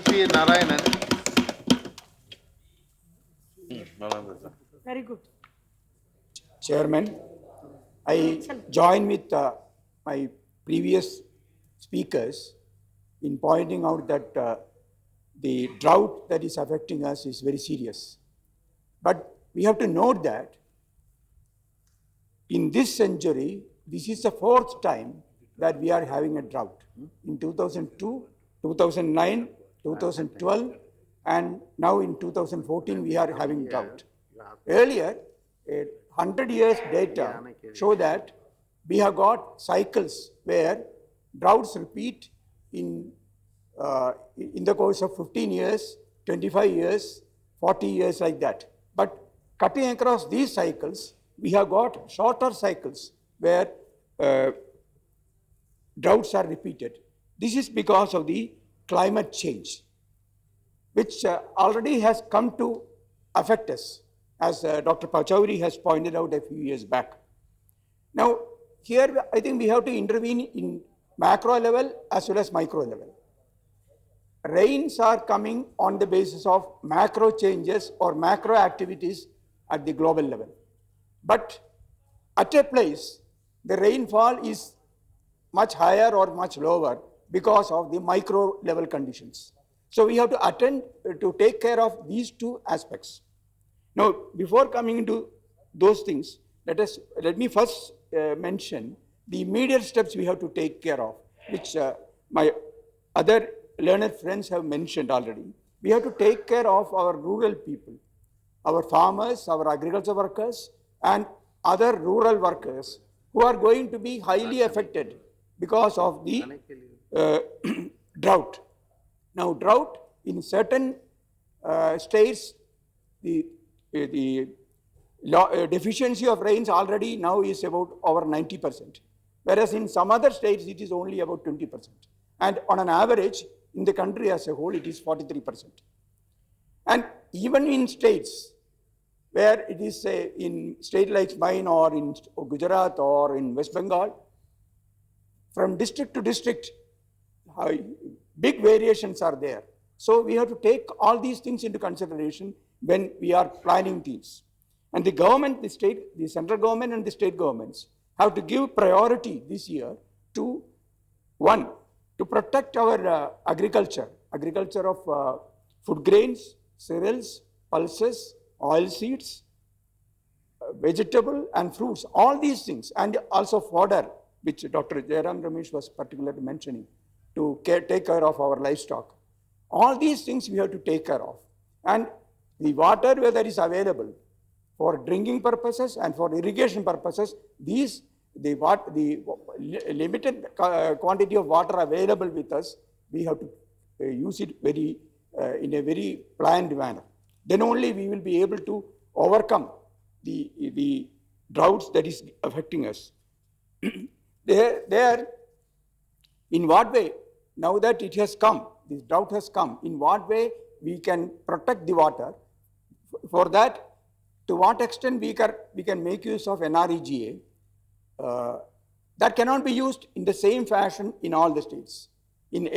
P Narayanan. Very good. Chairman, I join with my previous speakers in pointing out that the drought that is affecting us is very serious. But we have to note that in this century, this is the fourth time that we are having a drought. In 2002, 2009, 2012, and now in 2014, we are having drought. Earlier, 100 years data show that we have got cycles where droughts repeat in the course of 15 years, 25 years, 40 years, like that. But cutting across these cycles, we have got shorter cycles where droughts are repeated. This is because of the climate change, which already has come to affect us, as Dr. Pachauri has pointed out a few years back. Now, here I think we have to intervene in macro level as well as micro level. Rains are coming on the basis of macro changes or macro activities at the global level. But at a place, the rainfall is much higher or much lower because of the micro level conditions. So we have to attend to take care of these two aspects. Now, before coming into those things, let me first mention the immediate steps we have to take care of, which my other learned friends have mentioned already. We have to take care of our rural people, our farmers, our agriculture workers, and other rural workers who are going to be highly affected because of the drought. Now, drought in certain states, the deficiency of rains already now is about over 90%, whereas in some other states it is only about 20%. And on an average, in the country as a whole, it is 43%. And even in states where it is in state like mine or in Gujarat or in West Bengal, from district to district, big variations are there. So we have to take all these things into consideration when we are planning these. And the government, the central government and the state governments have to give priority this year to, one, to protect our agriculture of food grains, cereals, pulses, oil seeds, vegetable and fruits, all these things, and also fodder, which Dr. Jairam Ramesh was particularly mentioning, to take care of our livestock. All these things we have to take care of. And the water, whether it is available for drinking purposes and for irrigation purposes, the limited quantity of water available with us, we have to use it in a very planned manner. Then only we will be able to overcome the droughts that is affecting us. In what way, now that it has come, this drought has come, in what way we can protect the water? For that, to what extent we can make use of NREGA, that cannot be used in the same fashion in all the states. In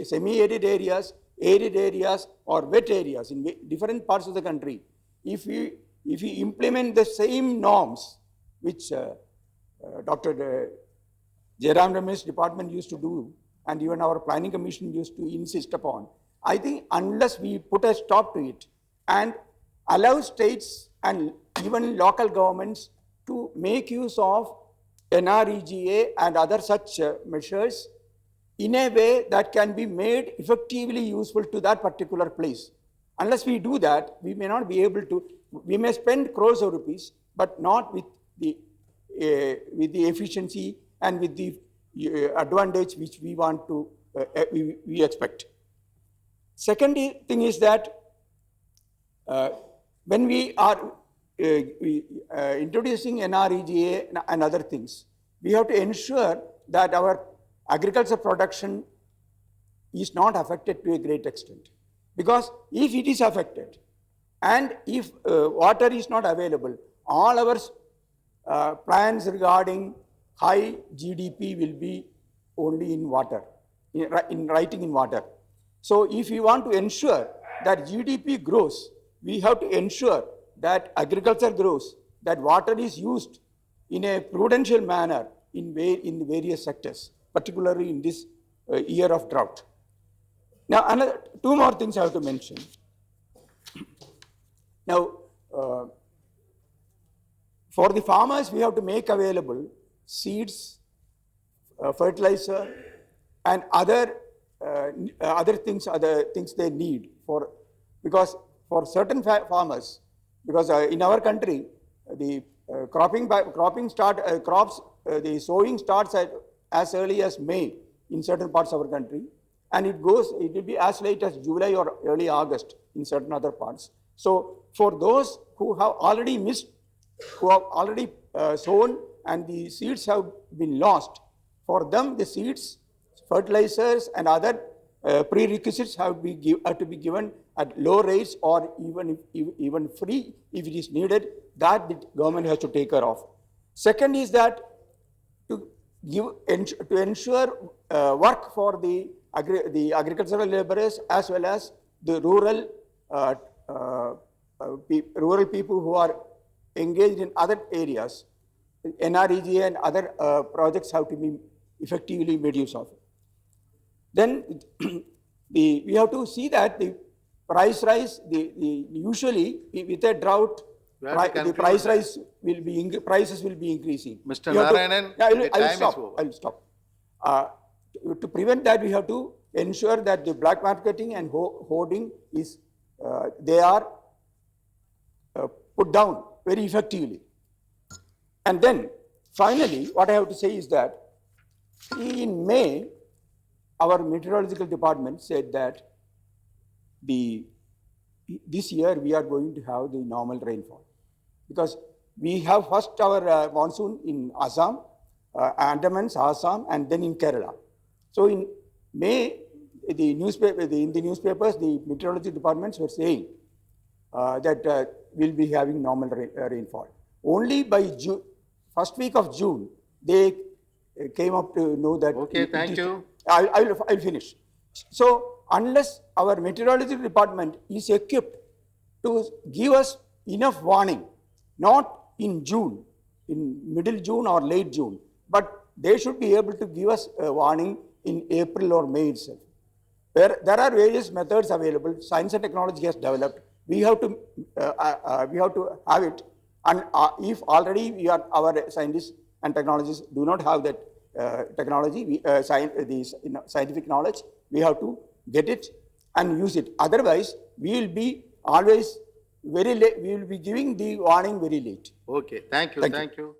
semi-arid areas, arid areas, or wet areas, in different parts of the country, if we implement the same norms which Dr. Jairam Ramesh's department used to do, and even our planning commission used to insist upon, I think unless we put a stop to it and allow states and even local governments to make use of NREGA and other such measures in a way that can be made effectively useful to that particular place. Unless we do that, we may not be able to, we may spend crores of rupees, but not with the efficiency and with the advantage which we want to, we expect. Second thing is that when we are introducing NREGA and other things, we have to ensure that our agriculture production is not affected to a great extent. Because if it is affected and if water is not available, all our plans regarding high GDP will be only in water, in writing in water. So if we want to ensure that GDP grows, we have to ensure that agriculture grows, that water is used in a prudential manner in the various sectors, particularly in this year of drought. Now, two more things I have to mention. Now, for the farmers, we have to make available seeds, fertilizer, and other things they need because for certain farmers, because in our country the the sowing starts as early as May in certain parts of our country, and it will be as late as July or early August in certain other parts. So for those who have already sown and the seeds have been lost, for them the seeds, fertilizers, and other prerequisites have to be given at low rates or even free if it is needed. That the government has to take care of. Second is that to ensure work for the agricultural laborers as well as the rural people who are engaged in other areas. NREGA and other projects have to be effectively made use of. Then we have to see that the price rise, usually with a drought, the prices will be increasing. Mr. Narayanan, the time is over. I will stop. To prevent that, we have to ensure that the black marketing and hoarding they are put down very effectively. And then finally, what I have to say is that in May, our meteorological department said that this year we are going to have the normal rainfall, because we have first our monsoon in Assam, Andamans, Assam, and then in Kerala. So in May, in the newspapers, the meteorology departments were saying that we'll be having normal rainfall. Only by first week of June, they came up to know that. Okay, thank you. I'll finish. So unless our meteorology department is equipped to give us enough warning, not in June, in middle June or late June, but they should be able to give us a warning in April or May itself. There are various methods available. Science and technology has developed. We have to have it. And if already our scientists and technologists do not have that technology, scientific knowledge, we have to get it and use it. Otherwise, we will be always very late. We will be giving the warning very late. Okay, thank you.